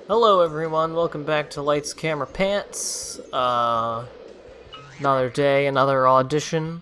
Hello everyone, welcome back to Lights, Camera, Pants. Another day, another audition.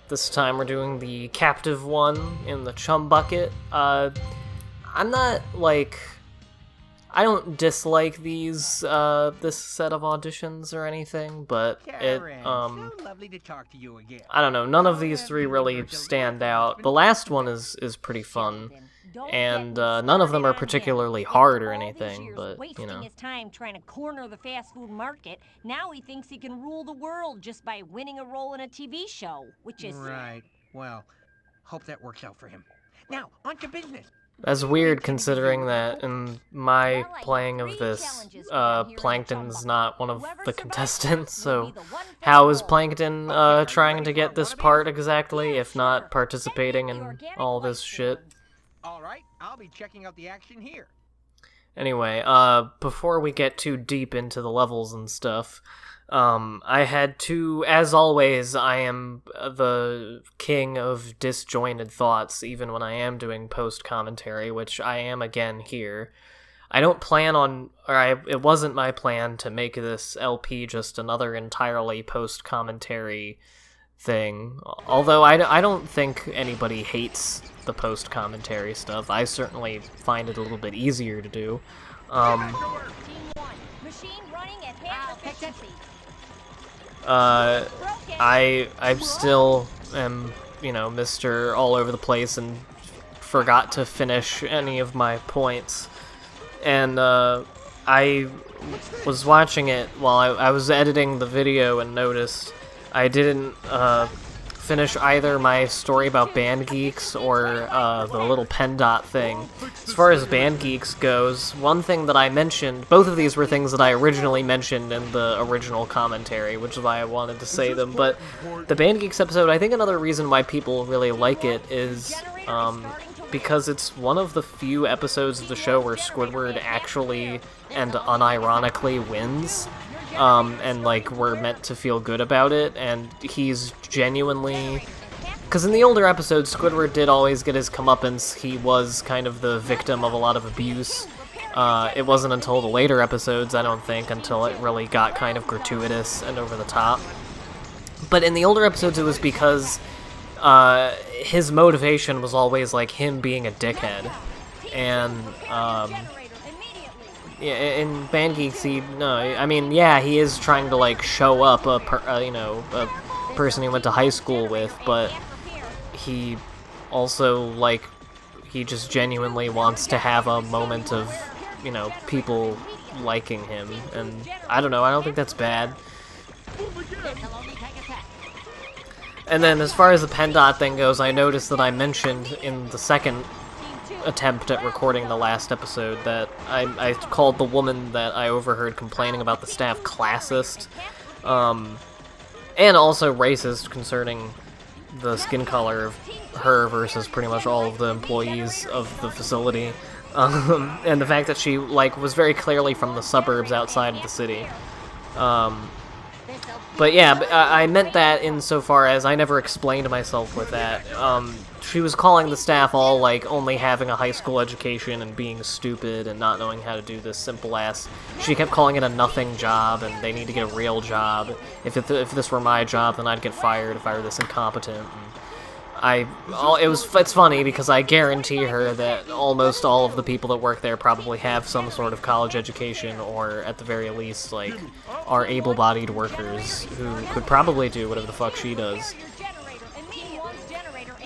This time we're doing the captive one in the chum bucket. I'm not, I don't dislike this set of auditions or anything, but Karen, so lovely to talk to you again. I don't know, none of these three really stand out. The last one is pretty fun. And none of them are particularly hard or anything, but, you know. Wasting his time trying to corner the fast food market, now he thinks he can rule the world just by winning a role in a TV show, which is... Right. Well, hope that works out for him. Now, on to business. That's weird considering that in my playing of this, Plankton's not one of the contestants, so how is Plankton trying to get this part exactly, if not participating in all this shit? All right, I'll be checking out the action here. Anyway, before we get too deep into the levels and stuff, I had to, as always, I am the king of disjointed thoughts, even when I am doing post-commentary, which I am again here. I don't plan on, it wasn't my plan to make this LP just another entirely post-commentary thing, although I don't think anybody hates the post-commentary stuff. I certainly find it a little bit easier to do. Team 1, machine running at half efficiency. I still am, you know, Mr. All Over the Place and forgot to finish any of my points. And, I was watching it while I was editing the video and noticed I didn't, finish either my story about Band Geeks or the little pen dot thing. As far as Band Geeks goes, one thing that I mentioned, both of these were things that I originally mentioned in the original commentary, which is why I wanted to say them, but the Band Geeks episode, I think another reason why people really like it is because it's one of the few episodes of the show where Squidward actually and unironically wins. And, like, we're meant to feel good about it, and he's genuinely... Because in the older episodes, Squidward did always get his comeuppance. He was kind of the victim of a lot of abuse. It wasn't until the later episodes, I don't think, until it really got kind of gratuitous and over the top. But in the older episodes, it was because his motivation was always, like, him being a dickhead. And, yeah, in Band Geeks, he is trying to, like, show up a person he went to high school with, but he also, like, he just genuinely wants to have a moment of, you know, people liking him, and I don't know, I don't think that's bad. And then as far as the pen dot thing goes, I noticed that I mentioned in the second attempt at recording the last episode that I called the woman that I overheard complaining about the staff classist, and also racist concerning the skin color of her versus pretty much all of the employees of the facility, and the fact that she, like, was very clearly from the suburbs outside of the city. But yeah, I meant that insofar as I never explained myself with that. She was calling the staff all, like, only having a high school education and being stupid and not knowing how to do this simple ass. She kept calling it a nothing job, and they need to get a real job. If this were my job, then I'd get fired if I were this incompetent. And it's funny because I guarantee her that almost all of the people that work there probably have some sort of college education, or at the very least, like, are able-bodied workers who could probably do whatever the fuck she does.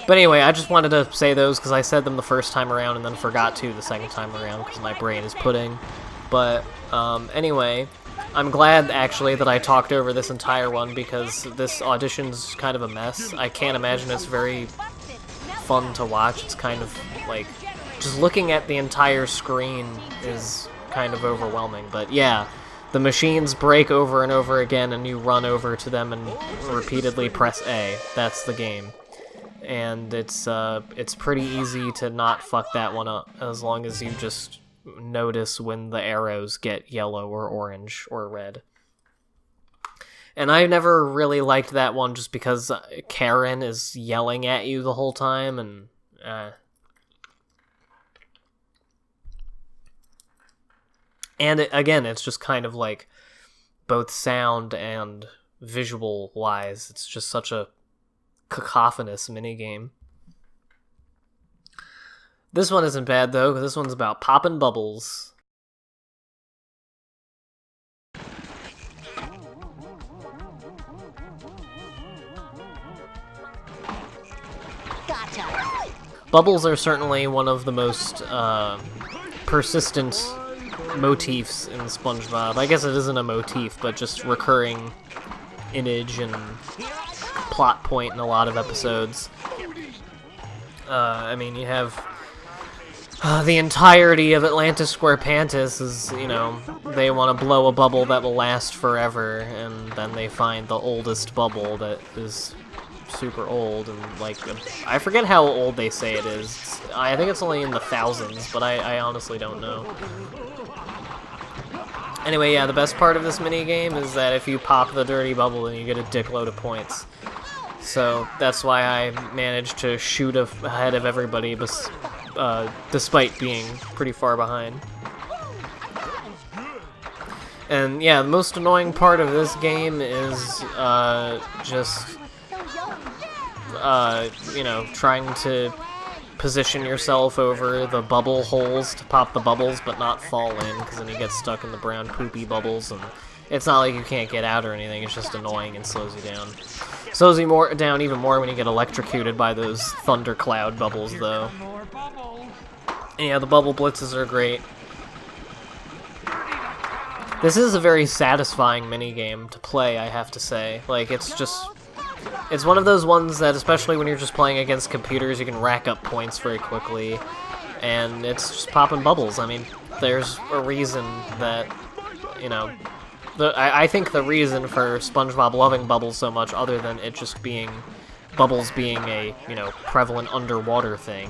But anyway, I just wanted to say those because I said them the first time around and then forgot to the second time around because my brain is pudding. But anyway, I'm glad actually that I talked over this entire one because this audition's kind of a mess. I can't imagine it's very fun to watch. It's kind of like, just looking at the entire screen is kind of overwhelming. But yeah, the machines break over and over again and you run over to them and repeatedly press A. That's the game. And it's pretty easy to not fuck that one up as long as you just notice when the arrows get yellow or orange or red. And I never really liked that one just because Karen is yelling at you the whole time, and And again, it's just kind of like both sound and visual wise, it's just such a cacophonous minigame. This one isn't bad though, because this one's about popping bubbles. Gotcha. Bubbles are certainly one of the most persistent motifs in SpongeBob. I guess it isn't a motif, but just recurring image and plot point in a lot of episodes. I mean, you have the entirety of Atlantis Square Pantis is, you know, they want to blow a bubble that will last forever, and then they find the oldest bubble that is super old, and like, I forget how old they say it is. I think it's only in the thousands, but I honestly don't know. Anyway, yeah, the best part of this minigame is that if you pop the dirty bubble, then you get a dickload of points. So that's why I managed to shoot ahead of everybody, despite being pretty far behind. And yeah, the most annoying part of this game is just you know, trying to position yourself over the bubble holes to pop the bubbles but not fall in, because then you get stuck in the brown poopy bubbles, and it's not like you can't get out or anything, it's just annoying and slows you down. Slows you down even more when you get electrocuted by those thundercloud bubbles, though. And yeah, the bubble blitzes are great. This is a very satisfying minigame to play, I have to say. Like, it's one of those ones that, especially when you're just playing against computers, you can rack up points very quickly, and it's just popping bubbles. I mean, there's a reason that, you know, I think the reason for SpongeBob loving bubbles so much, other than it just being, bubbles being a, you know, prevalent underwater thing,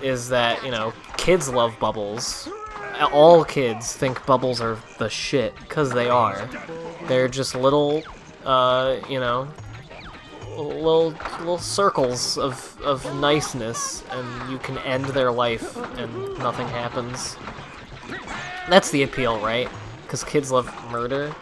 is that, you know, kids love bubbles. All kids think bubbles are the shit, because they are. They're just little, you know, little circles of niceness, and you can end their life and nothing happens. That's the appeal, right? Because kids love murder.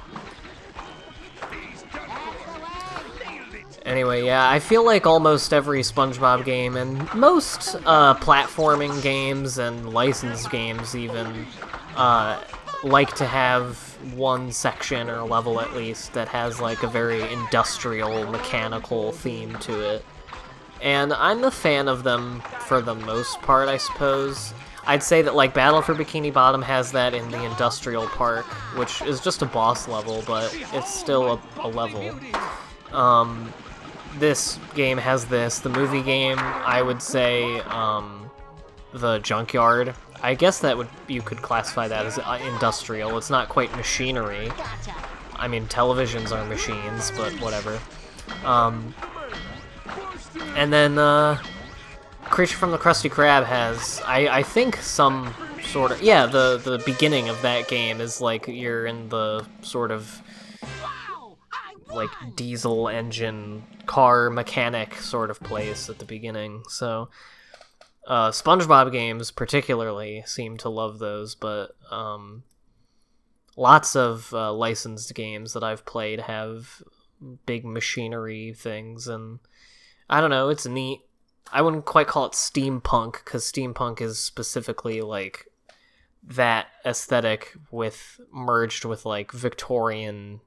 Anyway, yeah, I feel like almost every SpongeBob game, and most platforming games and licensed games even, like to have one section or level at least that has like a very industrial, mechanical theme to it. And I'm a fan of them for the most part, I suppose. I'd say that like Battle for Bikini Bottom has that in the Industrial Park, which is just a boss level, but it's still a level. This game has this. The movie game, I would say, the Junkyard. I guess you could classify that as industrial. It's not quite machinery. I mean, televisions are machines, but whatever. And then, Creature from the Krusty Krab has, I think, some sort of... Yeah, the beginning of that game is like you're in the sort of like diesel engine car mechanic sort of place at the beginning. So SpongeBob games particularly seem to love those, but lots of licensed games that I've played have big machinery things, and I don't know, it's neat. I wouldn't quite call it steampunk, because steampunk is specifically like that aesthetic merged with like Victorian,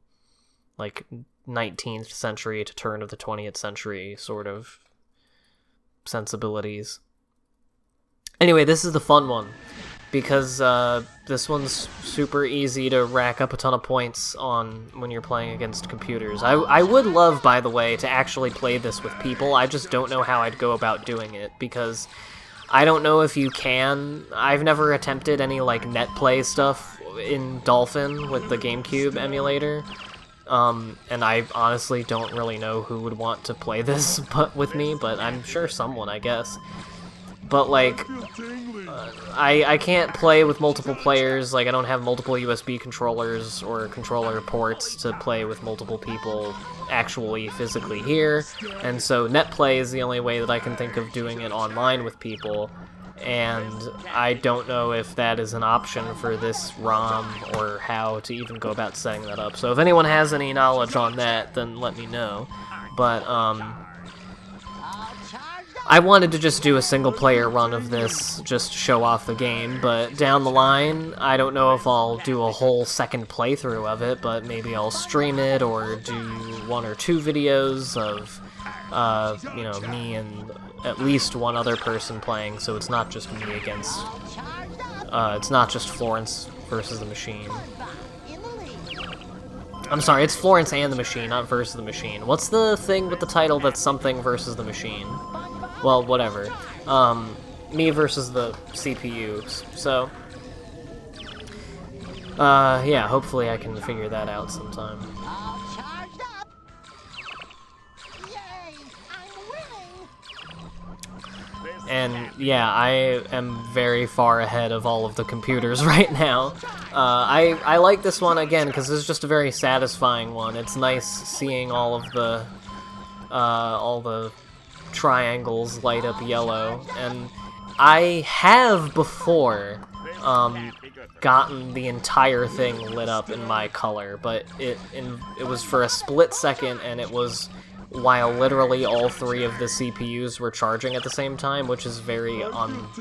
like 19th century to turn of the 20th century sort of sensibilities. Anyway, this is the fun one, because this one's super easy to rack up a ton of points on when you're playing against computers. I would love, by the way, to actually play this with people. I just don't know how I'd go about doing it, because I don't know if you can. I've never attempted any like net play stuff in Dolphin with the GameCube emulator. And I honestly don't really know who would want to play this with me, but I'm sure someone, I guess. But, like, I can't play with multiple players. Like, I don't have multiple USB controllers or controller ports to play with multiple people actually physically here. And so NetPlay is the only way that I can think of doing it online with people. and I don't know if that is an option for this ROM or how to even go about setting that up. So if anyone has any knowledge on that, then let me know. But I wanted to just do a single-player run of this, just to show off the game, but down the line, I don't know if I'll do a whole second playthrough of it, but maybe I'll stream it or do 1 or 2 videos of, you know, me and at least one other person playing, so it's not just me against, it's not just Florence versus the Machine. I'm sorry, it's Florence and the Machine, not versus the Machine. What's the thing with the title that's something versus the Machine? Well, whatever. Me versus the CPU, so... yeah, hopefully I can figure that out sometime. And yeah, I am very far ahead of all of the computers right now. I like this one again because it's just a very satisfying one. It's nice seeing all the triangles light up yellow, and I have before gotten the entire thing lit up in my color, but it was for a split second, and it was while literally all 3 of the CPUs were charging at the same time, which is very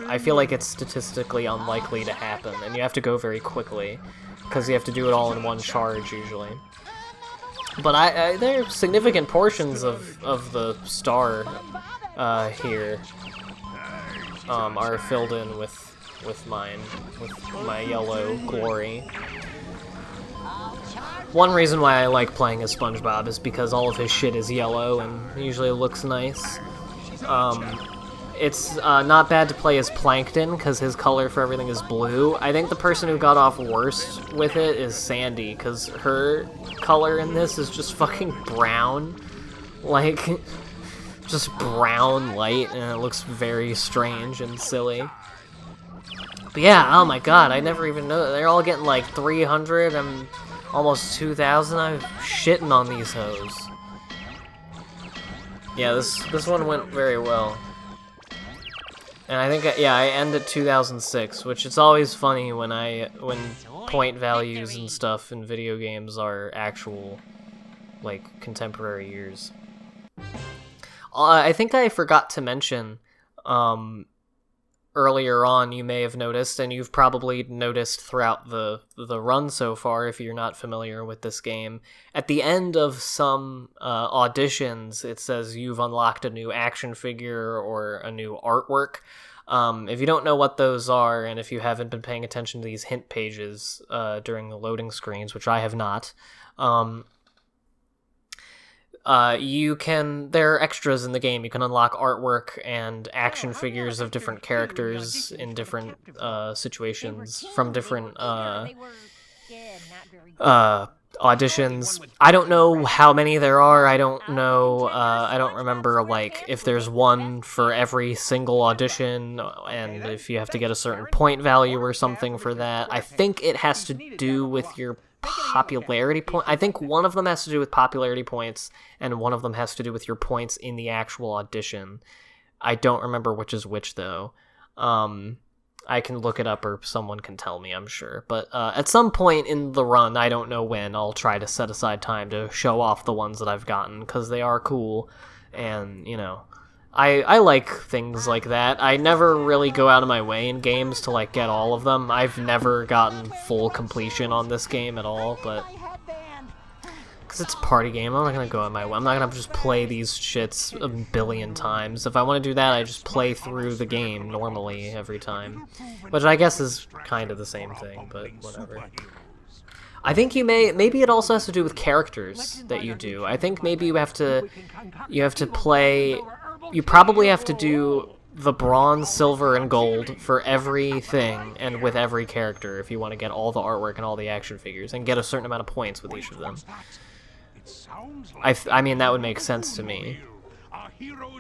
I feel like it's statistically unlikely to happen, and you have to go very quickly, because you have to do it all in one charge usually. But there are significant portions of the star here are filled in with my yellow glory. One reason why I like playing as SpongeBob is because all of his shit is yellow and usually looks nice. It's not bad to play as Plankton because his color for everything is blue. I think the person who got off worst with it is Sandy, because her color in this is just fucking brown. Like, just brown light, and it looks very strange and silly. But yeah, oh my god, I never even know. They're all getting like 300 and almost 2,000. I'm shitting on these hoes. Yeah, this one went very well. And I think, yeah, I end at 2006, which it's always funny when point values and stuff in video games are actual, like, contemporary years. I think I forgot to mention, earlier on, you may have noticed, and you've probably noticed throughout the run so far, if you're not familiar with this game, at the end of some auditions, it says you've unlocked a new action figure or a new artwork. If you don't know what those are, and if you haven't been paying attention to these hint pages during the loading screens, which I have not, there are extras in the game. You can unlock artwork and action figures of different characters in different situations from different auditions. I don't know how many there are. I don't know. I don't remember, like, if there's one for every single audition, and if you have to get a certain point value or something for that. I think it has to do with your popularity point. I think one of them has to do with popularity points, and one of them has to do with your points in the actual audition. I don't remember which is which, though. I can look it up, or someone can tell me, I'm sure. But at some point in the run, I don't know when, I'll try to set aside time to show off the ones that I've gotten, because they are cool, and, you know, I like things like that. I never really go out of my way in games to, like, get all of them. I've never gotten full completion on this game at all, but because it's a party game, I'm not going to go out of my way. I'm not going to just play these shits a billion times. If I want to do that, I just play through the game normally every time, which I guess is kind of the same thing, but whatever. I think maybe it also has to do with characters that you do. I think maybe you have to play... You probably have to do the bronze, silver, and gold for everything and with every character if you want to get all the artwork and all the action figures and get a certain amount of points with each of them. I mean, that would make sense to me,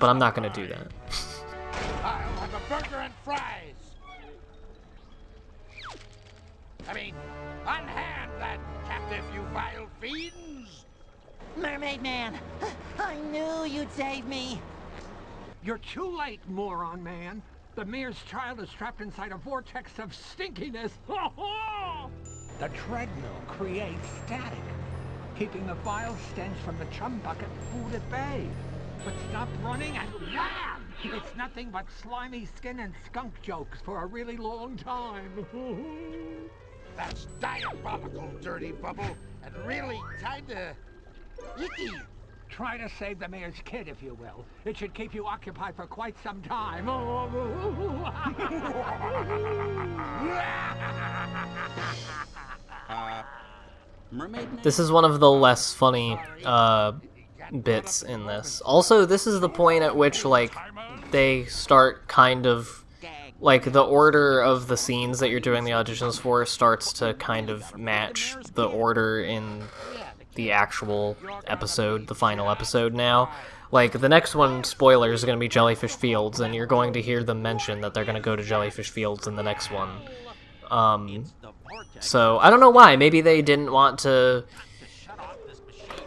but I'm not going to do that. I'll have a burger and fries. I mean, unhand that captive, you vile fiends! Mermaid Man, I knew you'd save me. You're too late, moron man. The mayor's child is trapped inside a vortex of stinkiness. The treadmill creates static, keeping the vile stench from the chum bucket food at bay. But stop running and wham! It's nothing but slimy skin and skunk jokes for a really long time. That's diabolical, Dirty Bubble, and really kinda icky. Try to save the mayor's kid, if you will. It should keep you occupied for quite some time. Mermaid Man? This is one of the less funny bits in this. Also, this is the point at which, like, they start kind of, like, the order of the scenes that you're doing the auditions for starts to kind of match the order in the actual episode, the final episode now. Like, the next one, spoiler, is going to be Jellyfish Fields, and you're going to hear them mention that they're going to go to Jellyfish Fields in the next one. So, I don't know why. Maybe they didn't want to...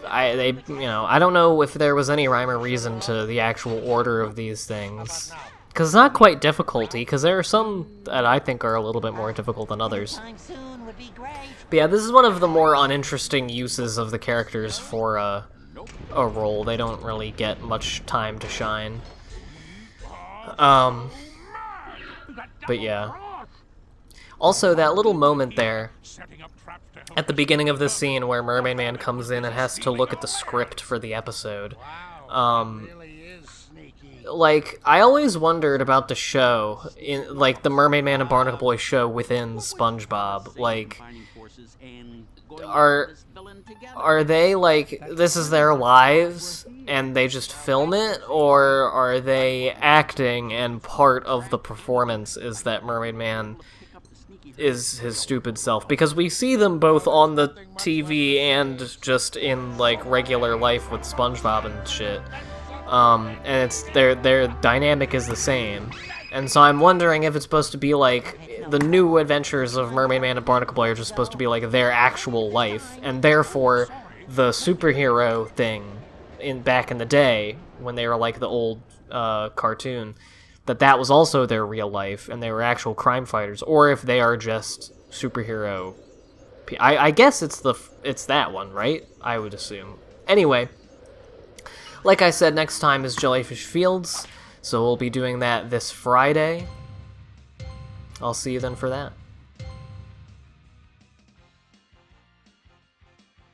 I don't know if there was any rhyme or reason to the actual order of these things. Because it's not quite difficulty, because there are some that I think are a little bit more difficult than others. But yeah, this is one of the more uninteresting uses of the characters for a role. They don't really get much time to shine. But yeah. Also, that little moment there, at the beginning of this scene where Mermaid Man comes in and has to look at the script for the episode, like, I always wondered about the show, like, the Mermaid Man and Barnacle Boy show within SpongeBob. Like, are they, like, this is their lives, and they just film it? Or are they acting, and part of the performance is that Mermaid Man is his stupid self? Because we see them both on the TV and just in, like, regular life with SpongeBob and shit. And it's their dynamic is the same. And so I'm wondering if it's supposed to be like the new adventures of Mermaid Man and Barnacle Boy are just supposed to be like their actual life, and therefore the superhero thing back in the day when they were like the old cartoon, that was also their real life and they were actual crime fighters, or if they are just superhero. I guess it's that one, right? I would assume. Anyway. Like I said, next time is Jellyfish Fields, so we'll be doing that this Friday. I'll see you then for that.